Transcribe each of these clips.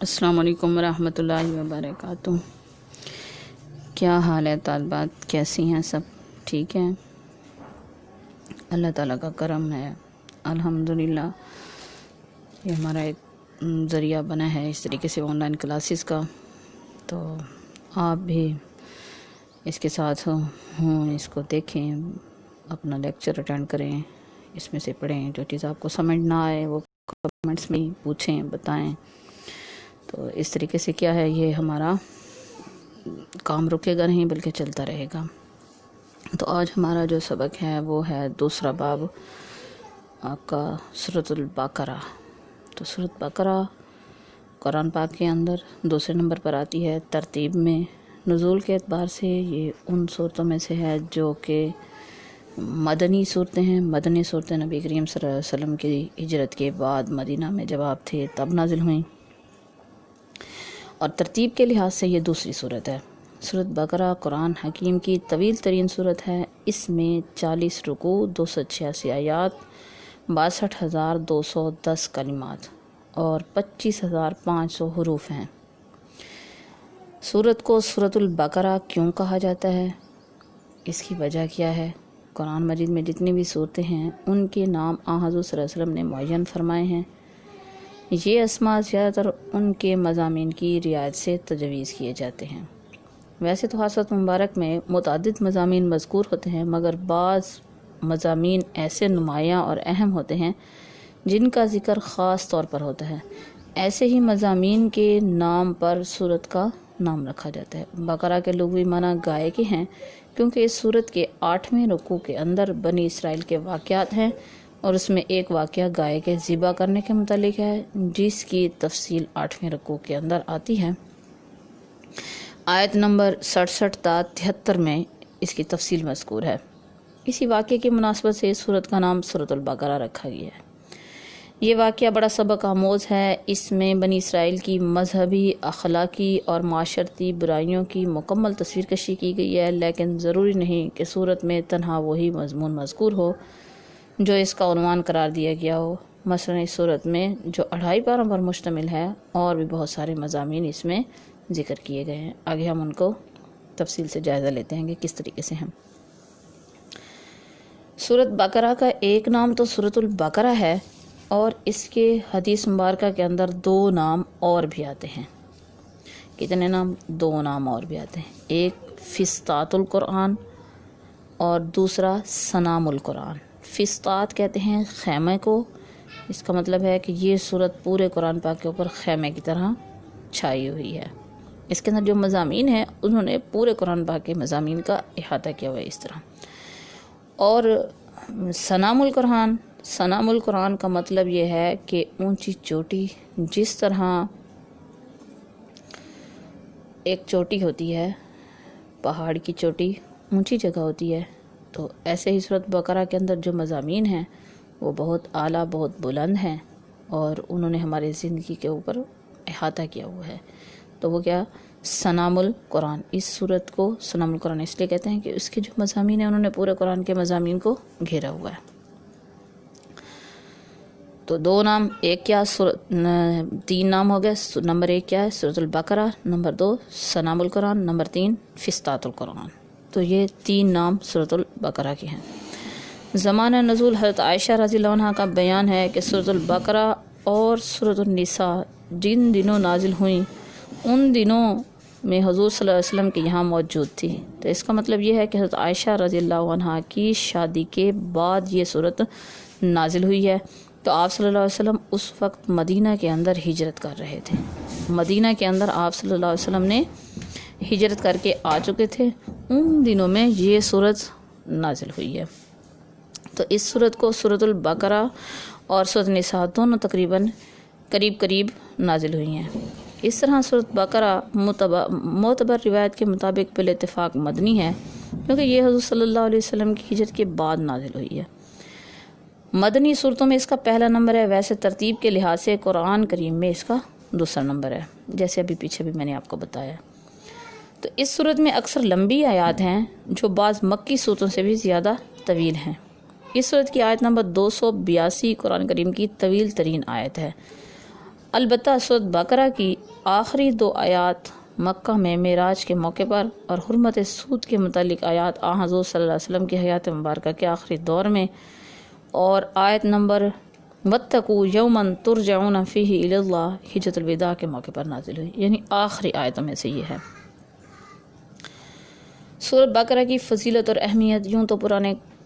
السلام علیکم ورحمۃ اللہ وبرکاتہ۔ کیا حال ہے طالبات، کیسی ہیں؟ سب ٹھیک ہیں؟ اللہ تعالیٰ کا کرم ہے الحمدللہ۔ یہ ہمارا ایک ذریعہ بنا ہے اس طریقے سے آن لائن کلاسز کا، تو آپ بھی اس کے ساتھ ہوں، اس کو دیکھیں، اپنا لیکچر اٹینڈ کریں، اس میں سے پڑھیں، جو چیز آپ کو سمجھ نہ آئے وہ کمنٹس میں پوچھیں، بتائیں۔ تو اس طریقے سے کیا ہے، یہ ہمارا کام رکے گا نہیں بلکہ چلتا رہے گا۔ تو آج ہمارا جو سبق ہے وہ ہے دوسرا باب آپ کا سورۃ البقرہ۔ تو سورۃ بقرہ قرآن پاک کے اندر دوسرے نمبر پر آتی ہے ترتیب میں۔ نزول کے اعتبار سے یہ ان صورتوں میں سے ہے جو کہ مدنی صورتیں ہیں۔ مدنی صورتیں نبی کریم صلی اللہ علیہ وسلم کی ہجرت کے بعد مدینہ میں جب آپ تھے تب نازل ہوئیں، اور ترتیب کے لحاظ سے یہ دوسری صورت ہے۔ سورۃ بقرہ قرآن حکیم کی طویل ترین صورت ہے۔ اس میں 40 رکوع، 286 آیات، 62,210 کلمات اور 25,500 حروف ہیں۔ سورت کو سورۃ البقرہ کیوں کہا جاتا ہے، اس کی وجہ کیا ہے؟ قرآن مجید میں جتنی بھی صورتیں ہیں ان کے نام حضور صلی اللہ علیہ وسلم نے معین فرمائے ہیں۔ یہ اسماء زیادہ تر ان کے مضامین کی رعایت سے تجویز کیے جاتے ہیں۔ ویسے تو سورۃ مبارک میں متعدد مضامین مذکور ہوتے ہیں، مگر بعض مضامین ایسے نمایاں اور اہم ہوتے ہیں جن کا ذکر خاص طور پر ہوتا ہے۔ ایسے ہی مضامین کے نام پر سورت کا نام رکھا جاتا ہے۔ بقرہ کے لغوی معنی گائے کے ہیں، کیونکہ اس سورت کے 8ویں رکوع کے اندر بنی اسرائیل کے واقعات ہیں، اور اس میں ایک واقعہ گائے کے ذبح کرنے کے متعلق ہے، جس کی تفصیل 8ویں رکوع کے اندر آتی ہے۔ آیت نمبر 67 تا 73 میں اس کی تفصیل مذکور ہے۔ اسی واقعے کی مناسبت سے اس سورت کا نام سورۃ البقرہ رکھا گیا ہے۔ یہ واقعہ بڑا سبق آموز ہے۔ اس میں بنی اسرائیل کی مذہبی، اخلاقی اور معاشرتی برائیوں کی مکمل تصویر کشی کی گئی ہے، لیکن ضروری نہیں کہ سورت میں تنہا وہی مضمون مذکور ہو جو اس کا عنوان قرار دیا گیا ہو۔ مثلا اس صورت میں جو 2.5 پاروں پر مشتمل ہے، اور بھی بہت سارے مضامین اس میں ذکر کیے گئے ہیں۔ آگے ہم ان کو تفصیل سے جائزہ لیتے ہیں کہ کس طریقے سے ہیں۔ سورۃ بقرہ کا ایک نام تو سورۃ البقرہ ہے، اور اس کے حدیث مبارکہ کے اندر 2 نام اور بھی آتے ہیں۔ کتنے نام؟ 2 نام اور بھی آتے ہیں۔ ایک فسطاط القرآن اور دوسرا سنام القرآن۔ فسطاط کہتے ہیں خیمے کو، اس کا مطلب ہے کہ یہ صورت پورے قرآن پاک کے اوپر خیمے کی طرح چھائی ہوئی ہے۔ اس کے اندر جو مضامین ہیں انہوں نے پورے قرآن پاک کے مضامین کا احاطہ کیا ہوا ہے اس طرح۔ اور سنام القرآن، سنام القرآن کا مطلب یہ ہے کہ اونچی چوٹی، جس طرح ایک چوٹی ہوتی ہے، پہاڑ کی چوٹی اونچی جگہ ہوتی ہے، تو ایسے ہی سورۃ بقرہ کے اندر جو مضامین ہیں وہ بہت اعلیٰ، بہت بلند ہیں، اور انہوں نے ہمارے زندگی کے اوپر احاطہ کیا ہوا ہے۔ تو وہ کیا؟ سنام القرآن۔ اس سورت کو سنام القرآن اس لیے کہتے ہیں کہ اس کے جو مضامین ہیں انہوں نے پورے قرآن کے مضامین کو گھیرا ہوا ہے۔ تو 2 نام، ایک کیا 3 نام ہو گئے۔ نمبر 1 کیا ہے؟ سورۃ البقرہ، نمبر 2 سنام القرآن، نمبر 3 فسطاط القرآن۔ تو یہ 3 نام سورۃ البقرہ کے ہیں۔ زمانہ نزول حضرت عائشہ رضی اللہ عنہ کا بیان ہے کہ سورۃ البقرہ اور سورۃ النساء جن دنوں نازل ہوئیں ان دنوں میں حضور صلی اللہ علیہ وسلم کے یہاں موجود تھی۔ تو اس کا مطلب یہ ہے کہ حضرت عائشہ رضی اللہ عنہ کی شادی کے بعد یہ صورت نازل ہوئی ہے۔ تو آپ صلی اللہ علیہ وسلم اس وقت مدینہ کے اندر ہجرت کر رہے تھے۔ مدینہ کے اندر آپ صلی اللہ علیہ وسلم نے ہجرت کر کے آ چکے تھے، ان دنوں میں یہ صورت نازل ہوئی ہے۔ تو اس صورت کو سورۃ البقرہ اور سورۃ النساء دونوں تقریباً قریب نازل ہوئی ہیں۔ اس طرح سورۃ بقرہ معتبر روایت کے مطابق بال اتفاق مدنی ہے، کیونکہ یہ حضور صلی اللہ علیہ وسلم کی ہجرت کے بعد نازل ہوئی ہے۔ مدنی صورتوں میں اس کا پہلا نمبر ہے، ویسے ترتیب کے لحاظ سے قرآن کریم میں اس کا دوسرا نمبر ہے، جیسے ابھی پیچھے بھی میں نے آپ کو بتایا۔ تو اس صورت میں اکثر لمبی آیات ہیں جو بعض مکی صورتوں سے بھی زیادہ طویل ہیں۔ اس صورت کی آیت نمبر 282 قرآن کریم کی طویل ترین آیت ہے۔ البتہ سورۃ بقرہ کی آخری 2 آیات مکہ میں معراج کے موقع پر اور حرمت سود کے متعلق آیات حضور صلی اللہ علیہ وسلم کی حیات مبارکہ کے آخری دور میں، اور آیت نمبر وَاتَّقُوا يَوْمًا تُرْجَعُونَ فِيهِ إِلَى اللَّهِ حجۃ الوداع کے موقع پر نازل ہوئی، یعنی آخری آیتوں میں سے یہ ہے۔ سورۃ بقرہ کی فضیلت اور اہمیت یوں تو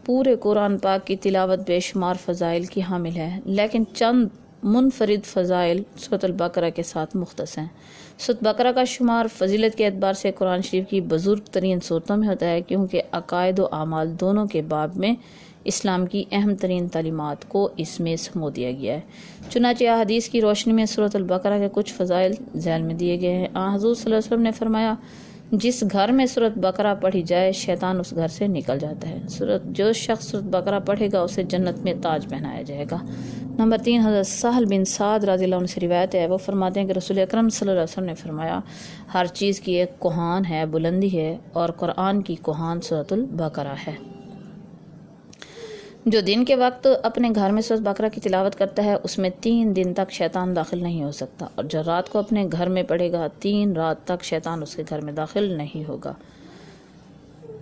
پورے قرآن پاک کی تلاوت بے شمار فضائل کی حامل ہے، لیکن چند منفرد فضائل سورۃ البقرہ کے ساتھ مختص ہیں۔ سورۃ بقرہ کا شمار فضیلت کے اعتبار سے قرآن شریف کی بزرگ ترین صورتوں میں ہوتا ہے، کیونکہ عقائد و اعمال دونوں کے باب میں اسلام کی اہم ترین تعلیمات کو اس میں سمو دیا گیا ہے۔ چنانچہ احادیث کی روشنی میں سورۃ البقرہ کے کچھ فضائل ذیل میں دیے گئے ہیں۔ حضور صلی اللہ علیہ وسلم نے فرمایا، جس گھر میں سورۃ بقرہ پڑھی جائے شیطان اس گھر سے نکل جاتا ہے۔ جو شخص سورۃ بقرہ پڑھے گا اسے جنت میں تاج پہنایا جائے گا۔ نمبر 3، حضرت سہل بن سعد رضی اللہ عنہ سے روایت ہے، وہ فرماتے ہیں کہ رسول اکرم صلی اللہ علیہ وسلم نے فرمایا، ہر چیز کی ایک کوہان ہے، بلندی ہے، اور قرآن کی کوہان سورۃ البقرہ ہے۔ جو دن کے وقت اپنے گھر میں سورۃ بقرہ کی تلاوت کرتا ہے اس میں 3 دن تک شیطان داخل نہیں ہو سکتا، اور جو رات کو اپنے گھر میں پڑھے گا 3 رات تک شیطان اس کے گھر میں داخل نہیں ہوگا۔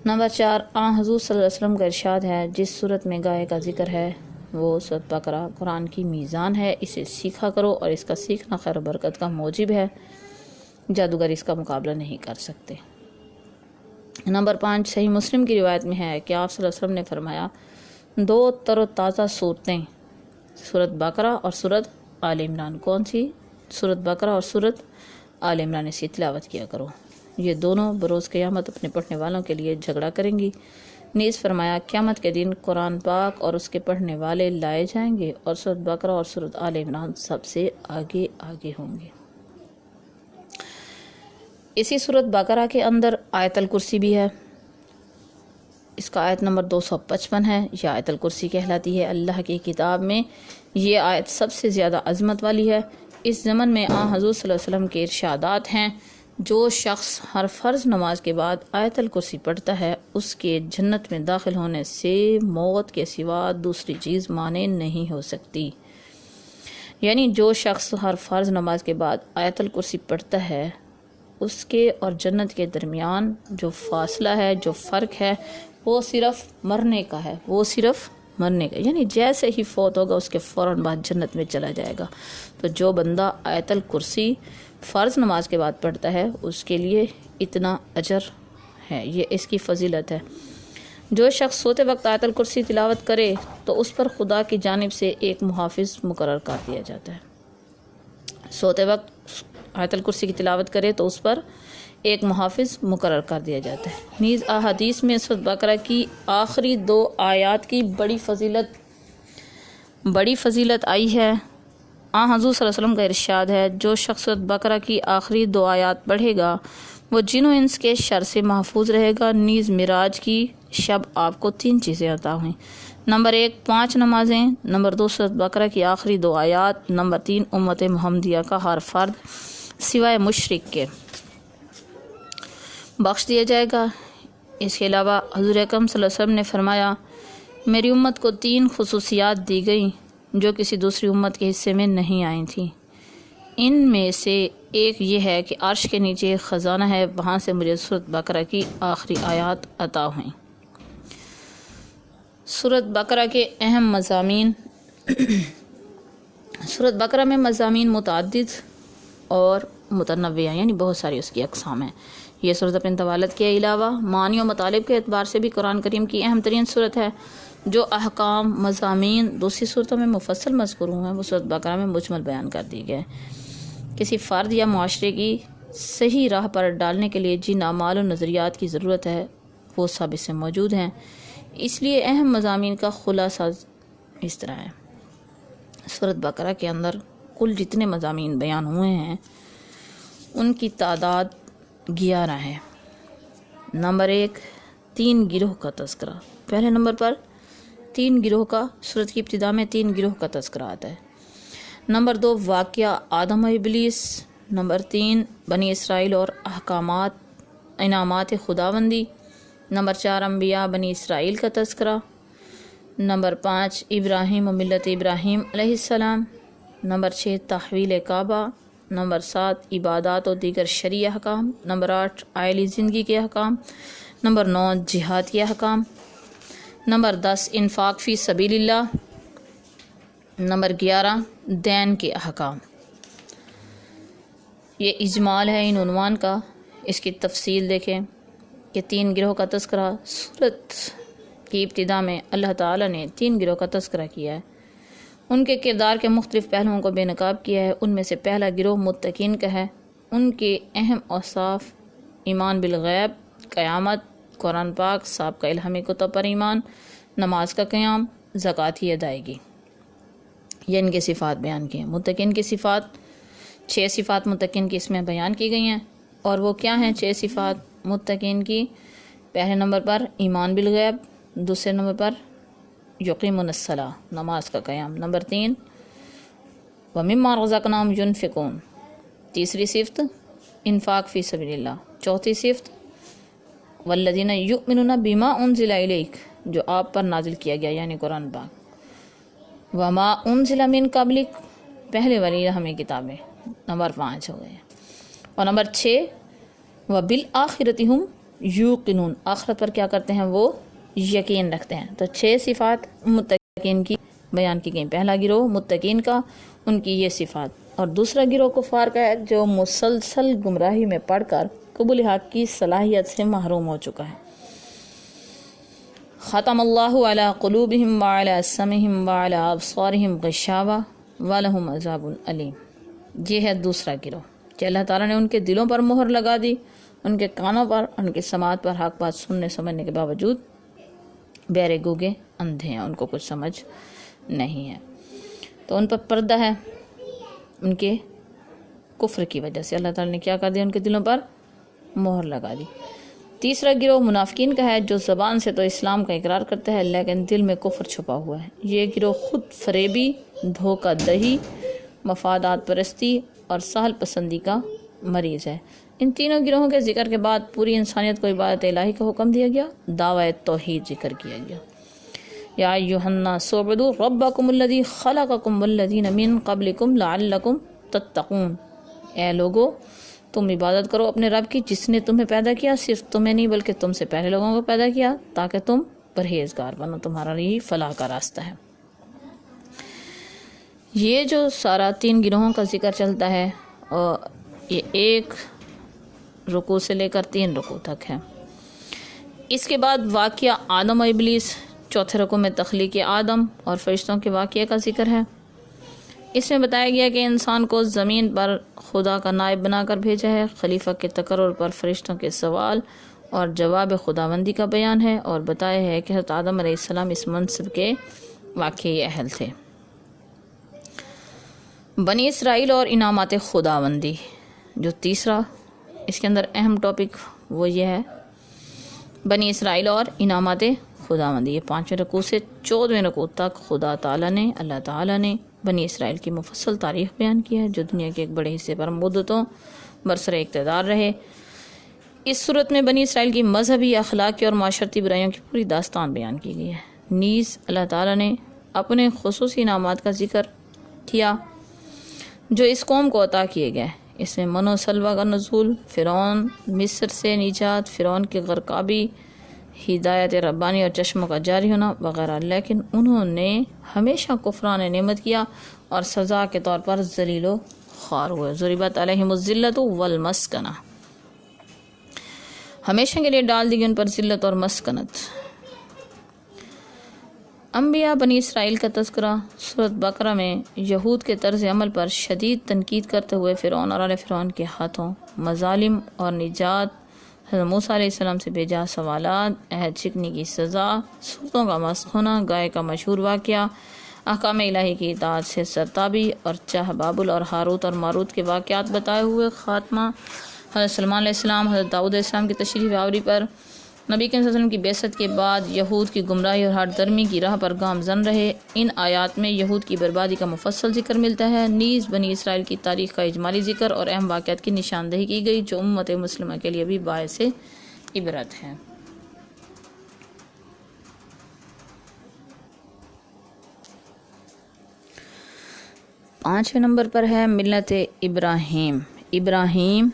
نمبر 4، حضور صلی اللہ علیہ وسلم کا ارشاد ہے، جس صورت میں گائے کا ذکر ہے وہ سورۃ بقرہ قرآن کی میزان ہے، اسے سیکھا کرو، اور اس کا سیکھنا خیر و برکت کا موجب ہے، جادوگر اس کا مقابلہ نہیں کر سکتے۔ نمبر 5، صحیح مسلم کی روایت میں ہے کہ آپ صلی اللہ علیہ وسلم نے فرمایا، 2 تر و تازہ صورتیں سورۃ بقرہ اور سورۃ آل عمران۔ کون سی؟ سورۃ بقرہ اور سورۃ آل عمران، اس کی تلاوت کیا کرو، یہ دونوں بروز قیامت اپنے پڑھنے والوں کے لیے جھگڑا کریں گی۔ نیز فرمایا، قیامت کے دن قرآن پاک اور اس کے پڑھنے والے لائے جائیں گے، اور سورۃ بقرہ اور سورۃ آل عمران سب سے آگے آگے ہوں گے۔ اسی سورۃ بقرہ کے اندر آیت الکرسی بھی ہے، اس کا آیت نمبر 255 ہے، یہ آیت الکرسی کہلاتی ہے۔ اللہ کی کتاب میں یہ آیت سب سے زیادہ عظمت والی ہے۔ اس ضمن میں حضور صلی اللہ علیہ وسلم کے ارشادات ہیں، جو شخص ہر فرض نماز کے بعد آیت الکرسی پڑھتا ہے اس کے جنت میں داخل ہونے سے موت کے سوا دوسری چیز مانع نہیں ہو سکتی۔ یعنی جو شخص ہر فرض نماز کے بعد آیت الکرسی پڑھتا ہے اس کے اور جنت کے درمیان جو فاصلہ ہے، جو فرق ہے، وہ صرف مرنے کا ہے، یعنی جیسے ہی فوت ہوگا اس کے فوراً بعد جنت میں چلا جائے گا۔ تو جو بندہ آیت الکرسی فرض نماز کے بعد پڑھتا ہے اس کے لیے اتنا اجر ہے، یہ اس کی فضیلت ہے۔ جو شخص سوتے وقت آیت الکرسی تلاوت کرے تو اس پر خدا کی جانب سے ایک محافظ مقرر کر دیا جاتا ہے۔ سوتے وقت آیت الکرسی کی تلاوت کرے تو اس پر ایک محافظ مقرر کر دیا جاتا ہے۔ نیز احادیث میں سورۃ بقرہ کی آخری 2 آیات کی بڑی فضیلت آئی ہے۔ حضور صلی اللہ علیہ وسلم کا ارشاد ہے، جو شخص سورۃ بقرہ کی آخری 2 آیات پڑھے گا وہ جن و انس کے شر سے محفوظ رہے گا۔ نیز معراج کی شب آپ کو 3 چیزیں عطا ہوئیں۔ نمبر 1، 5 نمازیں۔ نمبر 2، سورۃ بقرہ کی آخری 2 آیات۔ نمبر 3، امت محمدیہ کا ہر فرد سوائے مشرک کے بخش دیا جائے گا۔ اس کے علاوہ حضور اکرم صلی اللہ علیہ وسلم نے فرمایا، میری امت کو 3 خصوصیات دی گئیں جو کسی دوسری امت کے حصے میں نہیں آئی تھیں۔ ان میں سے ایک یہ ہے کہ عرش کے نیچے ایک خزانہ ہے، وہاں سے مجھے سورۃ بقرہ کی آخری آیات عطا ہوئیں۔ سورۃ بقرہ کے اہم مضامین۔ سورۃ بقرہ میں مضامین متعدد اور متنوع، یعنی بہت ساری اس کی اقسام ہیں۔ یہ سورت اپنے طوالت کے علاوہ معنی و مطالب کے اعتبار سے بھی قرآن کریم کی اہم ترین سورت ہے۔ جو احکام مضامین دوسری صورتوں میں مفصل مذکور ہوئے ہیں وہ سورۃ بقرہ میں مجمل بیان کر دی گئے۔ کسی فرد یا معاشرے کی صحیح راہ پر ڈالنے کے لیے جن اعمال و نظریات کی ضرورت ہے وہ سب اس سے موجود ہیں۔ اس لیے اہم مضامین کا خلاصہ اس طرح ہے۔ سورۃ بقرہ کے اندر کل جتنے مضامین بیان ہوئے ہیں ان کی تعداد 11 ہے۔ نمبر 1، 3 گروہ کا تذکرہ۔ پہلے نمبر پر 3 گروہ کا، سورت کی ابتدا میں 3 گروہ کا تذکرہ آتا ہے۔ نمبر 2، واقعہ آدم و ابلیس۔ نمبر 3، بنی اسرائیل اور احکامات انعامات خداوندی۔ نمبر 4، انبیاء بنی اسرائیل کا تذکرہ۔ نمبر 5، ابراہیم و ملت ابراہیم علیہ السلام۔ نمبر 6 تحویل کعبہ، نمبر 7 عبادات و دیگر شرعی احکام، نمبر 8 عائلی زندگی کے احکام، نمبر 9 جہاد کے احکام، نمبر 10 انفاق فی سبیل اللہ، نمبر 11 دین کے احکام۔ یہ اجمال ہے ان عنوان کا۔ اس کی تفصیل دیکھیں کہ 3 گروہ کا تذکرہ سورت کی ابتدا میں اللہ تعالیٰ نے 3 گروہ کا تذکرہ کیا ہے، ان کے کردار کے مختلف پہلوؤں کو بے نقاب کیا ہے۔ ان میں سے پہلا گروہ متقین کا ہے۔ ان کے اہم اوصاف ایمان بالغیب، قیامت، قرآن پاک، سابقہ الہامی کتب پر ایمان، نماز کا قیام، زکوٰۃ کی ادائیگی، یہ ان کے صفات بیان کی ہیں۔ متقین کی صفات 6 صفات متقین کی اس میں بیان کی گئی ہیں، اور وہ کیا ہیں 6 صفات متقین کی؟ پہلے نمبر پر ایمان بالغیب، دوسرے نمبر پر یقیمون الصلاۃ، نماز کا قیام، نمبر 3 وَمِمَّا رَزَقْنَاهُمْ يُنْفِقُونَ، تیسری صفت انفاق فی سبیل اللہ، چوتھی صفت وَالَّذِينَ يُؤْمِنُونَ بِمَا أُنزِلَ إِلَيْكَ، جو آپ پر نازل کیا گیا یعنی قرآن پاک، وَمَا أُنزِلَ مِن قَبْلِكَ، پہلے والی ہمیں کتابیں، نمبر 5 ہو گئے، اور نمبر 6 وَبِالْآخِرَةِ هُمْ يُوقِنُونَ، آخرت پر کیا کرتے ہیں وہ یقین رکھتے ہیں۔ تو 6 صفات متقین کی بیان کی گئی۔ پہلا گروہ متقین کا، ان کی یہ صفات، اور دوسرا گروہ کفار کا ہے جو مسلسل گمراہی میں پڑھ کر قبول حق کی صلاحیت سے محروم ہو چکا ہے۔ ختم اللہ علی قلوبہم وعلی سمعہم وعلی ابصارہم غشاوہ ولہم عذاب علیم، یہ ہے دوسرا گروہ کہ اللہ تعالیٰ نے ان کے دلوں پر مہر لگا دی، ان کے کانوں پر، ان کی سماعت پر حق بات سننے سمجھنے کے باوجود بہرے گوگے اندھے ہیں، ان کو کچھ سمجھ نہیں ہے۔ تو ان پر پردہ ہے ان کے کفر کی وجہ سے، اللہ تعالیٰ نے کیا کر دیا، ان کے دلوں پر مہر لگا دی۔ تیسرا گروہ منافقین کا ہے جو زبان سے تو اسلام کا اقرار کرتا ہے لیکن دل میں کفر چھپا ہوا ہے۔ یہ گروہ خود فریبی، دھوکہ دہی، مفادات پرستی اور سہل پسندی کا مریض ہے۔ ان تینوں گروہوں کے ذکر کے بعد پوری انسانیت کو عبادت الہی کا حکم دیا گیا، دعوی توحید ذکر کیا گیا۔ یا ایھا الناس اعبدوا ربکم الذی خلقکم والذین من قبلکم لعلکم تتقون، اے لوگو تم عبادت کرو اپنے رب کی جس نے تمہیں پیدا کیا، صرف تمہیں نہیں بلکہ تم سے پہلے لوگوں کو پیدا کیا تاکہ تم پرہیزگار بنو، تمہارا یہی فلاح کا راستہ ہے۔ یہ جو سارا 3 گروہوں کا ذکر چلتا ہے اور یہ 1 رکوع سے لے کر 3 رکوع تک ہے۔ اس کے بعد واقعہ آدم و ابلیس، چوتھے رکوع میں تخلیق آدم اور فرشتوں کے واقعے کا ذکر ہے۔ اس میں بتایا گیا کہ انسان کو زمین پر خدا کا نائب بنا کر بھیجا ہے، خلیفہ کے تقرر پر فرشتوں کے سوال اور جواب خداوندی کا بیان ہے، اور بتایا ہے کہ حضرت آدم علیہ السلام اس منصب کے واقعی اہل تھے۔ بنی اسرائیل اور انعامات خداوندی، جو تیسرا اس کے اندر اہم ٹاپک وہ یہ ہے بنی اسرائیل اور انعامات خداوندی۔ یہ 5ویں رکوع سے 14ویں رکوع تک خدا تعالیٰ نے، اللہ تعالیٰ نے بنی اسرائیل کی مفصل تاریخ بیان کی ہے، جو دنیا کے ایک بڑے حصے پر مدتوں برسر اقتدار رہے۔ اس صورت میں بنی اسرائیل کی مذہبی، اخلاقی اور معاشرتی برائیوں کی پوری داستان بیان کی گئی ہے۔ نیز اللہ تعالیٰ نے اپنے خصوصی انعامات کا ذکر کیا جو اس قوم کو عطا کیے گئے۔ اس میں من و سلوہ کا نزول، فرعون مصر سے نجات، فرعون کی غرقابی، ہدایت ربانی اور چشموں کا جاری ہونا وغیرہ، لیکن انہوں نے ہمیشہ کفران نعمت کیا اور سزا کے طور پر ذلیل و خوار ہوئے۔ ضربت علیہم الذلۃ والمسکنہ، ہمیشہ کے لیے ڈال دی گئی ان پر ذلت اور مسکنت۔ انبیاء بنی اسرائیل کا تذکرہ سورۃ بقرہ میں یہود کے طرز عمل پر شدید تنقید کرتے ہوئے فرعون اور آل فرعون کے ہاتھوں مظالم اور نجات، حضرت موسیٰ علیہ السلام سے بھیجا سوالات، عہد شکنی کی سزا، صورتوں کا مسخ ہونا، گائے کا مشہور واقعہ، احکام الہی کی اطاعت سے سرتابی اور چاہ بابل اور ہاروت اور ماروت کے واقعات بتائے ہوئے خاتمہ، حضرت سلمان علیہ السلام، حضرت داؤد علیہ السلام کی تشریف آوری پر، نبی کریم صلی اللہ علیہ وسلم کی بعثت کے بعد یہود کی گمراہی اور ہٹ درمی کی راہ پر گامزن رہے۔ ان آیات میں یہود کی بربادی کا مفصل ذکر ملتا ہے۔ نیز بنی اسرائیل کی تاریخ کا اجمالی ذکر اور اہم واقعات کی نشاندہی کی گئی جو امت مسلمہ کے لیے بھی باعث عبرت ہے۔ 5ویں نمبر پر ہے ملت ابراہیم،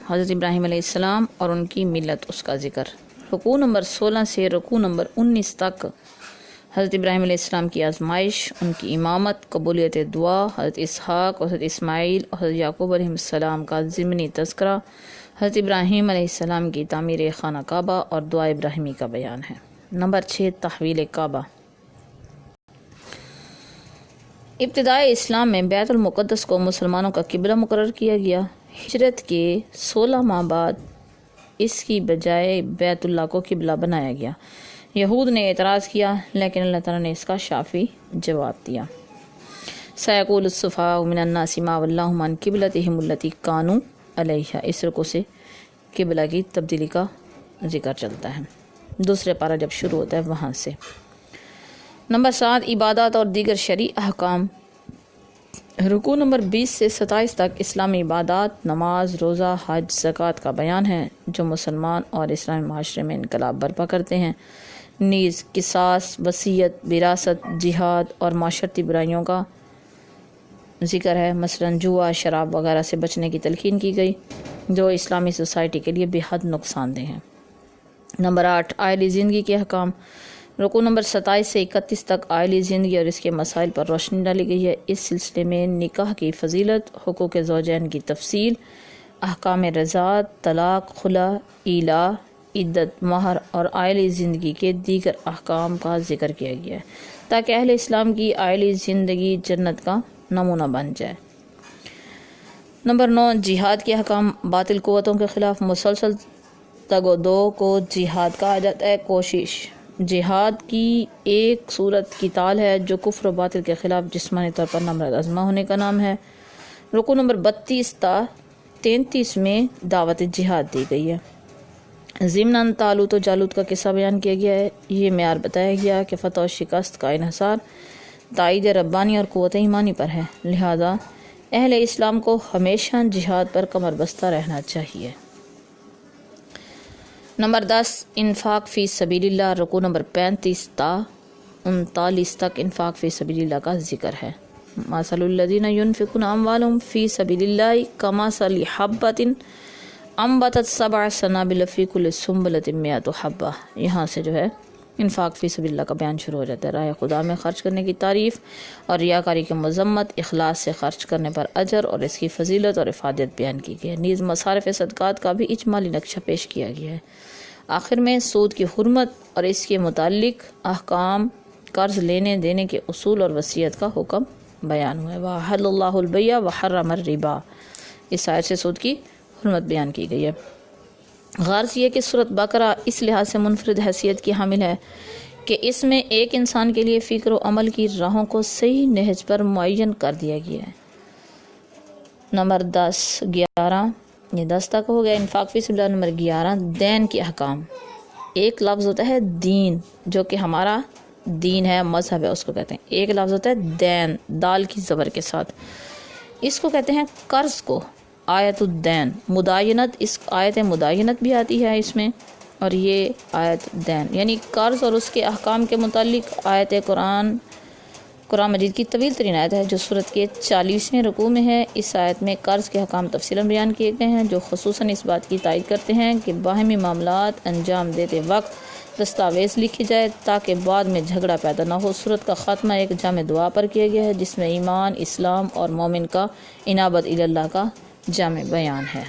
حضرت ابراہیم علیہ السلام اور ان کی ملت، اس کا ذکر۔ رکوع نمبر 16 سے رکوع نمبر 19 تک حضرت ابراہیم علیہ السلام کی آزمائش، ان کی امامت، قبولیت دعا، حضرت اسحاق، حضرت اسماعیل اور حضرت یعقوب علیہ السلام کا ضمنی تذکرہ، حضرت ابراہیم علیہ السلام کی تعمیر خانہ کعبہ اور دعا ابراہیمی کا بیان ہے۔ نمبر 6 تحویل کعبہ۔ ابتدائے اسلام میں بیت المقدس کو مسلمانوں کا قبلہ مقرر کیا گیا۔ ہجرت کے 16 ماہ بعد اس کی بجائے بیت اللہ کو قبلہ بنایا گیا۔ یہود نے اعتراض کیا لیکن اللہ تعالیٰ نے اس کا شافی جواب دیا۔ سیقول الصفاء من الناس ما ولاھم عن قبلتہم التی کانوا علیہا، اس رکوع سے قبلہ کی تبدیلی کا ذکر چلتا ہے، دوسرے پارہ جب شروع ہوتا ہے وہاں سے۔ نمبر 7 عبادات اور دیگر شرعی احکام۔ رکوع نمبر 20 سے 27 تک اسلامی عبادات، نماز، روزہ، حج، زکوٰۃ کا بیان ہے جو مسلمان اور اسلامی معاشرے میں انقلاب برپا کرتے ہیں۔ نیز قصاص، وصیت، وراثت، جہاد اور معاشرتی برائیوں کا ذکر ہے، مثلاً جوا، شراب وغیرہ سے بچنے کی تلقین کی گئی جو اسلامی سوسائٹی کے لیے بے حد نقصان دہ ہیں۔ نمبر 8 آئلی زندگی کے احکام۔ رکوع نمبر 27 سے 31 تک آئلی زندگی اور اس کے مسائل پر روشنی ڈالی گئی ہے۔ اس سلسلے میں نکاح کی فضیلت، حقوق زوجین کی تفصیل، احکام رضاعت، طلاق، خلع، ایلا، عدت، مہر اور آئلی زندگی کے دیگر احکام کا ذکر کیا گیا ہے تاکہ اہل اسلام کی آئلی زندگی جنت کا نمونہ بن جائے۔ نمبر 9 جہاد کے احکام۔ باطل قوتوں کے خلاف مسلسل تگ و دو کو جہاد کہا جاتا ہے۔ کوشش جہاد کی ایک صورت قتال ہے جو کفر و باطل کے خلاف جسمانی طور پر نمرد عزمہ ہونے کا نام ہے۔ رکوع نمبر 32 تا 33 میں دعوت جہاد دی گئی ہے۔ ضمناً طالوت و جالوت کا قصہ بیان کیا گیا ہے۔ یہ معیار بتایا گیا کہ فتح و شکست کا انحصار تائید ربانی اور قوت ایمانی پر ہے، لہذا اہل اسلام کو ہمیشہ جہاد پر کمر بستہ رہنا چاہیے۔ نمبر 10 انفاق فی سبیل اللہ۔ رکوع نمبر 35 تا 39 تک انفاق فی سبیل اللہ کا ذکر ہے۔ مثل الذین ینفقون اموالهم فی سبیل اللہ کمثل حبۃ انبتت 7 سنابل فی کل سنبلۃ 100 حبۃ۔ یہاں سے جو ہے انفاق فی سبیل اللہ کا بیان شروع ہو جاتا ہے۔ راہ خدا میں خرچ کرنے کی تعریف اور ریاکاری کی مذمت، اخلاص سے خرچ کرنے پر اجر اور اس کی فضیلت اور افادیت بیان کی گئی ہے۔ نیز مصارف صدقات کا بھی اجمالی نقشہ پیش کیا گیا ہے۔ آخر میں سود کی حرمت اور اس کے متعلق احکام، قرض لینے دینے کے اصول اور وصیت کا حکم بیان ہوا ہے۔ وَأَحَلَّ اللَّهُ الْبَيْعَ وَحَرَّمَ الرِّبَا، اس آیت سے سود کی حرمت بیان کی گئی ہے۔ غرض یہ کہ سورۃ بقرہ اس لحاظ سے منفرد حیثیت کی حامل ہے کہ اس میں ایک انسان کے لیے فکر و عمل کی راہوں کو صحیح نہج پر معین کر دیا گیا ہے۔ نمبر 11 یہ 10 تک ہو گیا انفاق فی سبیل اللہ۔ نمبر 11 دین کے احکام۔ ایک لفظ ہوتا ہے دین جو کہ ہمارا دین ہے، مذہب ہے، اس کو کہتے ہیں۔ ایک لفظ ہوتا ہے دین، دال کی زبر کے ساتھ، اس کو کہتے ہیں قرض کو۔ آیت الدین، مداینت، اس آیت مداینت بھی آتی ہے اس میں، اور یہ آیت دین یعنی قرض اور اس کے احکام کے متعلق آیت قرآن مجید کی طویل ترین آیت ہے جو سورت کے 40ویں رکوع میں ہے۔ اس آیت میں قرض کے احکام تفصیلاً بیان کیے گئے ہیں جو خصوصاً اس بات کی تائید کرتے ہیں کہ باہمی معاملات انجام دیتے وقت دستاویز لکھی جائے تاکہ بعد میں جھگڑا پیدا نہ ہو۔ سورت کا خاتمہ ایک جامع دعا پر کیا گیا ہے جس میں ایمان، اسلام اور مومن کا انابت الی اللہ کا جامع بیان ہے۔